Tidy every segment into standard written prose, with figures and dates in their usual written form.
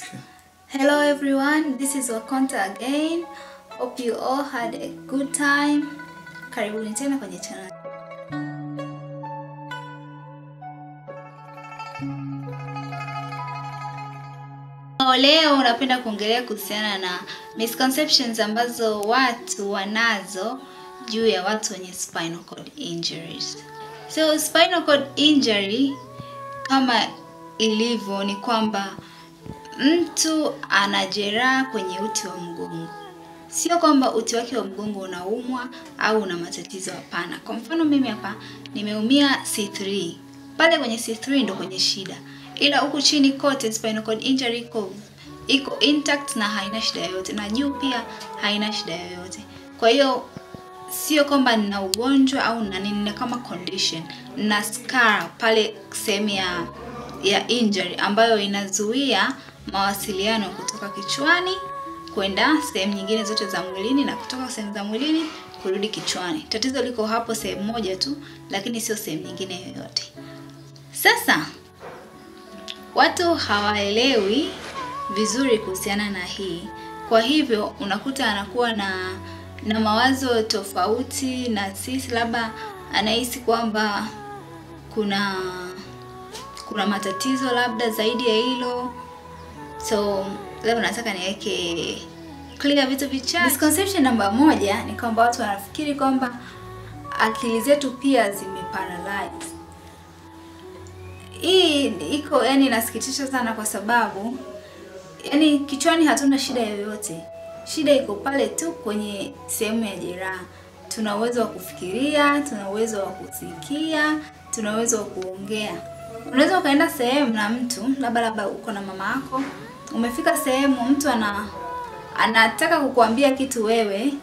Okay. Hello everyone, this is Wakonta again. Hope you all had a good time. Karibuni tena kwenye channel. Leo unapenda kuongelea kuhusiana na misconceptions ambazo watu wanazo juu ya watu wenye spinal cord injuries. So spinal cord injury kama ilivyo ni kwamba mtu ana jeraha kwenye uti wa mgongo. Sio kwamba uti wake wa mgongo unaumwa au una matatizo, hapana. Kwa mfano mimi hapa nimeumia C3. Pale kwenye C3 ndo kwenye shida. Ila huku chini kote spinal cord injury iko intact na haina shida yoyote, na juu pia haina shida yoyote. Kwa hiyo sio kwamba nina ugonjwa au nina kama condition, na scar pale sehemu ya injury ambayo inazuia mawasiliano kutoka kichwani kwenda sehemu nyingine zote za mwilini na kutoka sehemu za mwilini kurudi kichwani. Tatizo liko hapo sehemu moja tu, lakini sio sehemu nyingine yoyote. Sasa watu hawaelewi vizuri kuhusiana na hii. Kwa hivyo unakuta anakuwa na mawazo tofauti na sisi, labda anahisi kwamba kuna matatizo labda zaidi ya hilo. So leo nataka niweke clear vitu vichache. Misconception namba 1 ni kwamba watu wanafikiri kwamba akili zetu pia zimeparalyze. Hii iko inasikitisha sana, kwa sababu kichwani hatuna shida yoyote. Shida iko pale tu kwenye sehemu ya jeraha. Tuna uwezo wa kufikiria, tuna uwezo wa kusikia, tuna uwezo wa kuongea. Unaweza ukaenda sehemu na mtu, labda uko na mama yako, umefika sehemu mtu anataka kukuambia kitu wewe,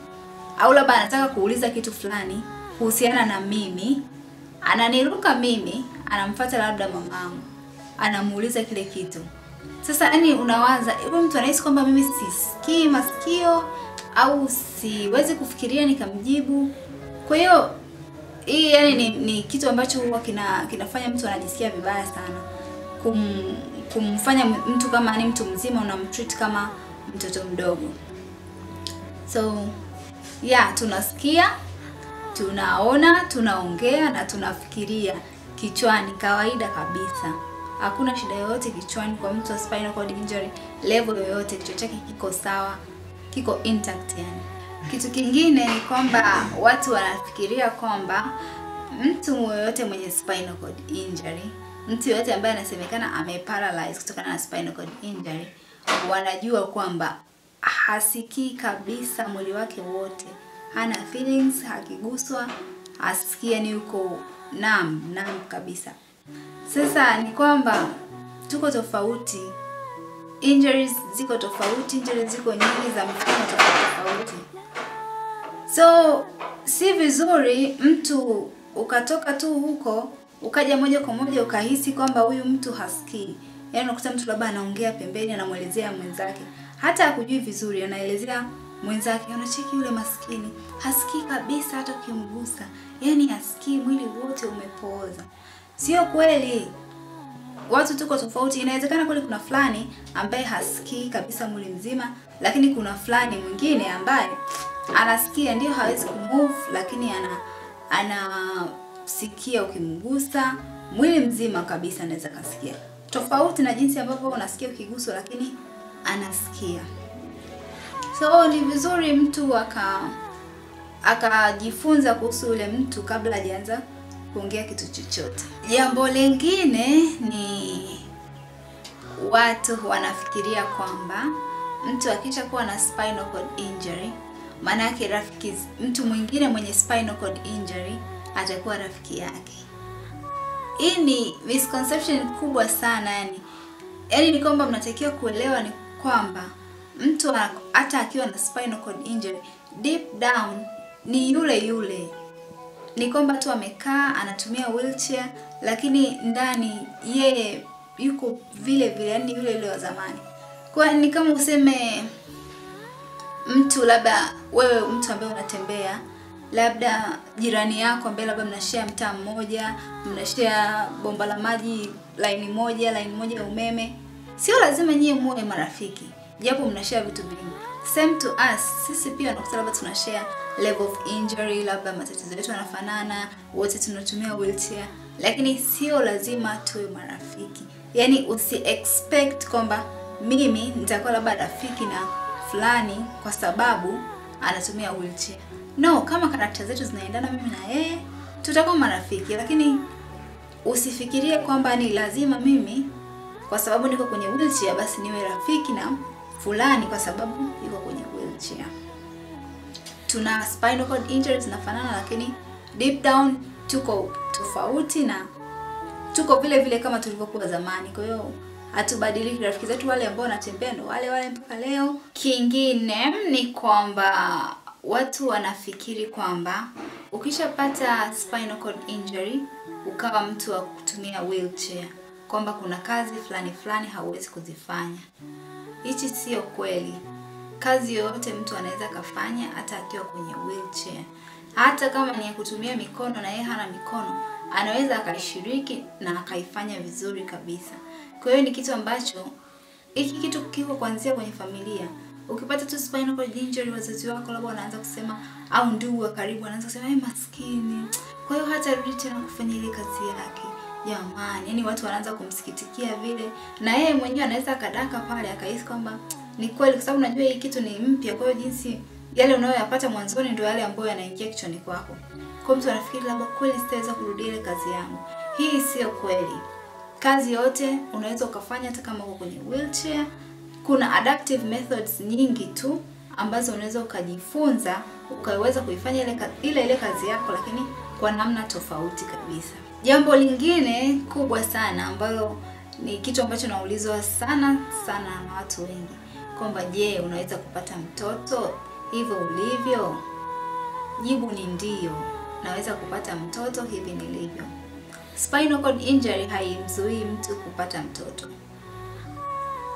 au labda anataka kuuliza kitu fulani kuhusiana na mimi, ananiruka mimi, anamfuata labda mamangu, anamuuliza kile kitu. Sasa unawaza, hebu mtu anahisi kwamba mimi sisikii masikio au siwezi kufikiria nikamjibu. Kwa hiyo hii ni kitu ambacho huwa kinafanya mtu anajisikia vibaya sana. Kumfanya mtu kama ni mtu mzima unamtreat kama mtoto mdogo. So tunasikia, tunaona, tunaongea na tunafikiria kichwani kawaida kabisa. Hakuna shida yoyote kichwani kwa mtu wa spinal cord injury level yoyote. Kichwa chake kiko sawa, kiko intact yani. Kitu kingine ni kwamba watu wanafikiria kwamba mtu yoyote mwenye spinal cord injury, mtu yoyote ambaye anasemekana ameparalyze kutokana na spinal cord injury, wanajua kwamba hasikii kabisa mwili wake wote. Hana feelings, hakiguswa, asikia, ni uko numb kabisa. Sasa ni kwamba tuko tofauti. Injuries ziko tofauti, injuries ziko nyingi za mfumo tofauti. So si vizuri mtu ukatoka tu huko ukaja moja kwa moja ukahisi kwamba huyu mtu hasikii. Unakuta mtu labda anaongea pembeni, anamuelezea mwenzake, hata hakujui vizuri, anaelezea mwenzake, unacheki yule maskini hasikii kabisa hata ukimgusa. Hasikii, mwili wote umepooza. Sio kweli. Watu tuko tofauti. Inawezekana kweli kuna fulani ambaye hasikii kabisa mwili mzima, lakini kuna fulani mwingine ambaye anasikia, ndio hawezi kumove, lakini anasikia ukimgusa mwili mzima kabisa, anaweza kasikia. Tofauti na jinsi ambavyo unasikia ukiguswa, lakini anasikia. So ni vizuri mtu akajifunza kuhusu yule mtu kabla hajaanza kuongea kitu chochote. Jambo lingine ni watu wanafikiria kwamba mtu akisha kuwa na spinal cord injury, maana yake mtu mwingine mwenye spinal cord injury atakuwa rafiki yake. Hii ni misconception kubwa sana ni kwamba mnatakiwa kuelewa ni kwamba mtu hata akiwa na spinal cord injury, deep down ni yule. Ni kwamba tu amekaa anatumia wheelchair, lakini ndani yeye yuko vile yule wa zamani. Kwa ni kama useme mtu, labda wewe mtu ambaye unatembea, labda jirani yako ambaye labda mnashare mtaa mmoja, mnashare bomba la maji line moja ya umeme, Sio lazima nyie muwe marafiki, japo mnashare vitu vingi. Same to us, sisi pia unakuta labda tunashare level of injury, labda matatizo yetu yanafanana, wote tunatumia wheelchair, lakini sio lazima tuwe marafiki. Yaani usi expect kwamba mimi nitakuwa labda rafiki na fulani kwa sababu anatumia wheelchair. No, kama karakta zetu zinaendana mimi na yeye, tutakuwa marafiki, lakini usifikirie kwamba ni lazima mimi kwa sababu niko kwenye wheelchair basi niwe rafiki na fulani kwa sababu yuko kwenye wheelchair. Tuna spinal cord injuries zinafanana, lakini deep down tuko tofauti na tuko vile vile kama tulivyokuwa zamani. Kwa hiyo hatubadiliki, rafiki zetu wale ambao wanatembea ndo wale wale mpaka leo. Kingine ni kwamba watu wanafikiri kwamba ukishapata spinal cord injury ukawa mtu wa kutumia wheelchair, kwamba kuna kazi fulani hauwezi kuzifanya. Hichi sio kweli. Kazi yoyote mtu anaweza kafanya hata akiwa kwenye wheelchair. Hata kama ni ya kutumia mikono na yeye hana mikono, anaweza akashiriki na akaifanya vizuri kabisa. Kwa hiyo ni kitu ambacho hiki kitu kiko kuanzia kwenye familia. Ukipata tu spinal cord injury, wazazi wako labda wanaanza kusema, au ndugu wa karibu wanaanza kusema maskini, kwa hiyo hata rudi tena kufanya ile kazi yake. Jamani, yani watu wanaanza kumsikitikia vile, na yeye mwenyewe anaweza akadaka pale akahisi kwamba ni kweli, kwa sababu unajua hii kitu ni mpya. Kwa hiyo jinsi yale unayoyapata mwanzoni ndio yale ambayo yanaingia kichwani kwako. Kwa mtu anafikiri labda kweli sitaweza kurudia ile kazi yangu. Hii sio kweli. Kazi yote unaweza ukafanya hata kama uko kwenye wheelchair. Kuna adaptive methods nyingi tu ambazo unaweza ukajifunza ukaweza kuifanya ile kazi yako, lakini kwa namna tofauti kabisa. Jambo lingine kubwa sana ambalo ni kitu ambacho naulizwa sana na watu wengi, kwamba je, unaweza kupata mtoto hivyo ulivyo? Jibu ni ndio. Naweza kupata mtoto hivi nilivyo. Spinal cord injury haimzuii mtu kupata mtoto.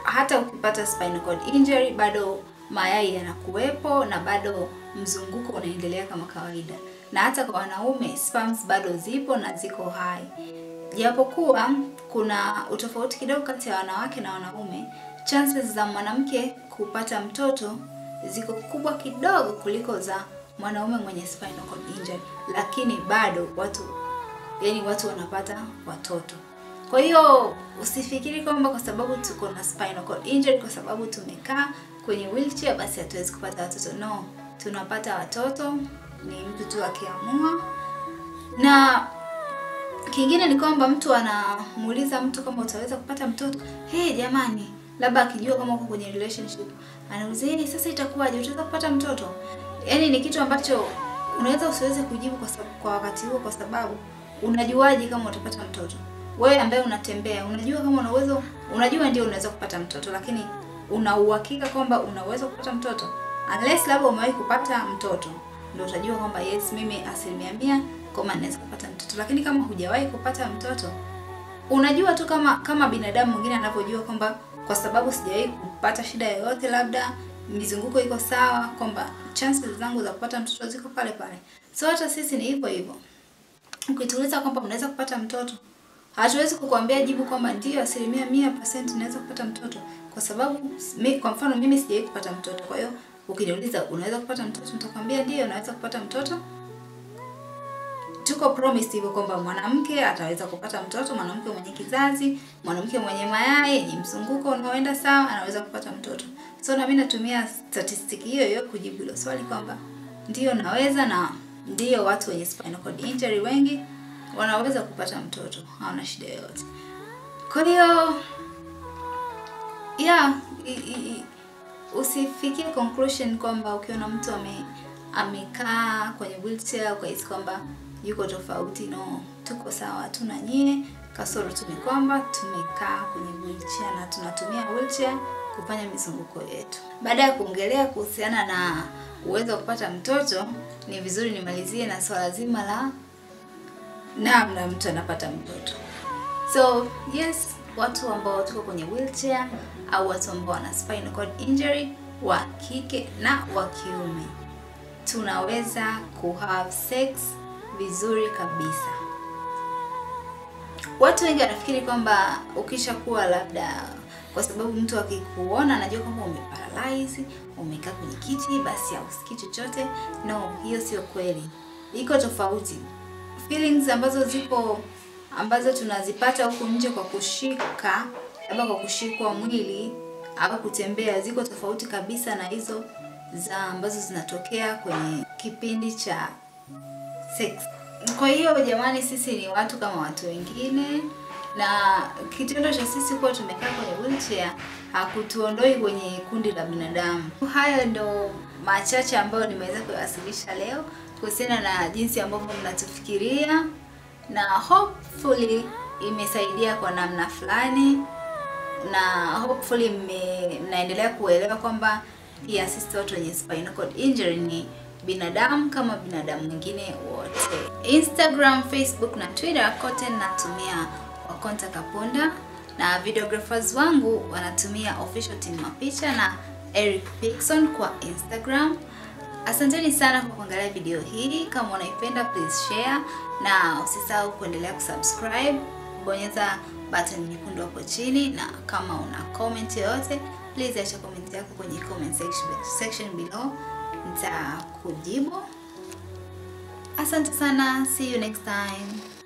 Hata ukipata spinal cord injury bado mayai yanakuwepo na bado mzunguko unaendelea kama kawaida. Na hata kwa wanaume sperms bado zipo na ziko hai. Japokuwa kuna utofauti kidogo kati ya wanawake na wanaume, chances za mwanamke kupata mtoto ziko kubwa kidogo kuliko za mwanaume mwenye spinal cord injury, lakini bado watu wanapata watoto. Kwa hiyo usifikiri kwamba kwa sababu tuko na spinal cord injury, kwa sababu tumekaa kwenye wheelchair basi hatuwezi kupata watoto. No, tunapata watoto, ni mtu tu akiamua. Na kingine ni kwamba mtu anamuuliza mtu kama utaweza kupata mtoto. Hey jamani, labda akijua kama uko kwenye relationship, anauliza sasa itakuwaje, utaweza kupata mtoto? Yaani ni kitu ambacho unaweza usiweze kujibu kwa wakati huo, kwa sababu unajuaje kama utapata mtoto? Wewe ambaye unatembea, unajua kama una uwezo, unajua ndio unaweza kupata mtoto, lakini una uhakika kwamba unaweza kupata mtoto? Unless labda umewahi kupata mtoto, ndio utajua kwamba yes, mimi 100% kama naweza kupata mtoto. Lakini kama hujawahi kupata mtoto, unajua tu kama binadamu mwingine anavyojua kwamba kwa sababu sijawahi kupata shida yoyote, labda mizunguko iko sawa, kwamba chances zangu za kupata mtoto ziko pale pale. So hata sisi ni hivyo hivyo. Ukituuliza kwamba unaweza kupata mtoto, hatuwezi kukuambia jibu kwamba ndio 100% naweza kupata mtoto, kwa sababu kwa mfano mimi sijawahi kupata mtoto. Kwa hiyo ukiniuliza unaweza kupata mtoto, nitakwambia ndio naweza kupata mtoto. Tuko promised hivyo kwamba mwanamke ataweza kupata mtoto, mwanamke mwenye kizazi, mwanamke mwenye mayai yenye mzunguko unaoenda sawa anaweza kupata mtoto. So na mimi natumia statistic hiyo kujibu hilo swali kwamba ndio naweza, na ndio watu wenye spinal cord injury wengi wanaweza kupata mtoto, hawana shida yoyote. Kwa hiyo usifikie conclusion kwamba ukiona mtu amekaa kwenye wheelchair ukahisi kwamba yuko tofauti. No, tuko sawa, tuna nyie, kasoro tu ni kwamba tumekaa kwenye wheelchair na tunatumia wheelchair kufanya mizunguko yetu. Baada ya kuongelea kuhusiana na uwezo wa kupata mtoto, ni vizuri nimalizie na swala zima la namna mtu anapata mtoto. So yes, watu ambao tuko kwenye wheelchair au watu ambao wana spinal cord injury, wa kike na wa kiume, tunaweza kuhave sex vizuri kabisa. Watu wengi wanafikiri kwamba ukishakuwa labda kwa sababu mtu akikuona anajua kwamba umeparalyze, umekaa kwenye kiti basi hausikii chochote. No, hiyo sio kweli. Iko tofauti. Feelings ambazo tunazipata huku nje kwa kushika, labda kwa kushikwa mwili au kutembea, ziko tofauti kabisa na hizo ambazo zinatokea kwenye kipindi cha sex. Kwa hiyo jamani, sisi ni watu kama watu wengine, na kitendo cha sisi kuwa tumekaa kwenye wheelchair hakutuondoi kwenye kundi la binadamu. Haya ndo machache ambayo nimeweza kuwasilisha leo kuhusiana na jinsi ambavyo mnatufikiria, na hopefully imesaidia kwa namna fulani, na hopefully mnaendelea kuelewa kwamba pia sisi watu wenye spinalcord injury ni binadamu kama binadamu mwingine wote. Instagram, Facebook na Twitter kote natumia Wakonta Kapunda, na videographers wangu wanatumia official team mapicha na Eric Pixon kwa Instagram. Asanteni sana kwa kuangalia video hii. Kama unaipenda please share, na usisahau kuendelea kusubscribe. Bonyeza button nyekundu hapo chini, na kama una comment yoyote please acha comment yako kwenye comment section below, nitakujibu. Asante sana, see you next time.